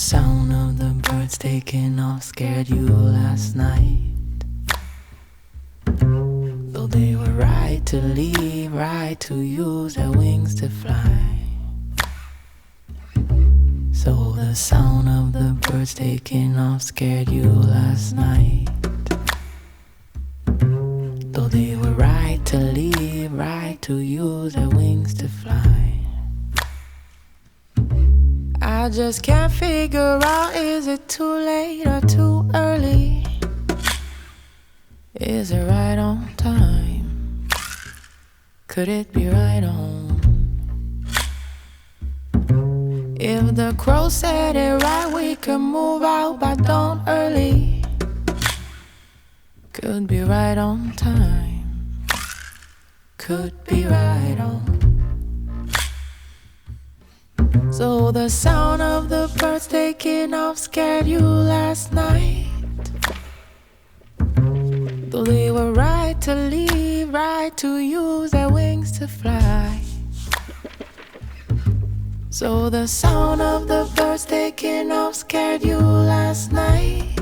sound of the birds taking off scared you last night. Though they were right to leave, right to use their wings to fly. So the sound of the birds taking off scared you last night. Though they were right to leave, right to use their wings to fly. I just can't figure out, is it too late or too early? Is it right on time? Could it be right on? If the crow said it right, we could move out by dawn early. Could be right on time. Could be right on. So the sound of the birds taking off scared you last night. Though they were right to leave, right to use their wings to fly. So the sound of the birds taking off scared you last night.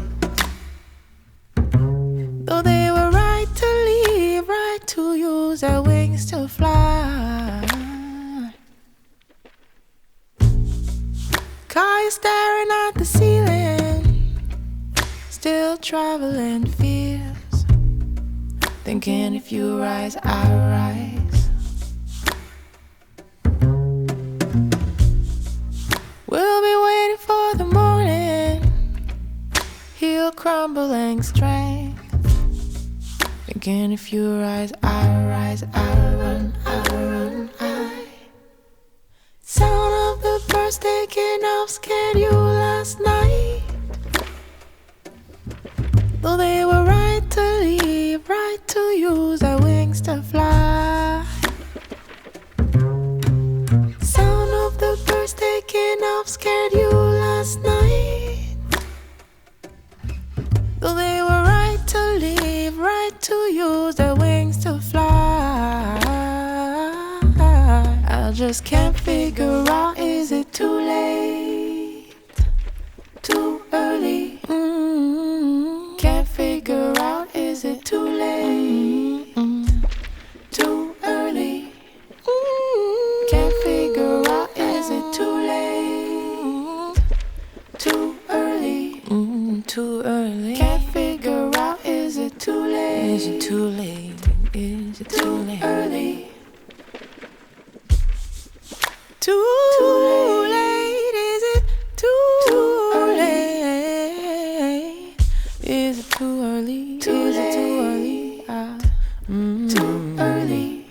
Though they were right to leave, right to use their wings to fly. Car is staring at the ceiling, still traveling fears, thinking if you rise, I rise. We'll be waiting for the morning, he'll crumbling strength, thinking if you rise, I rise, I run, I run, I. Sound of the birds taking off scared you last night. Though they were right to leave, right to use their wings to fly. Sound of the birds taking off scared you last night. Though they were right to leave, right to use their wings to fly. I just can't figure out, is it too late, too early? Can't figure out, is it too late, too early? Can't figure out, is it too late, too early, too early? Can't figure out, is it too late, is it too late, is it too late? Early. Too late, is it too late? Is it too early? Is it too early? Too early.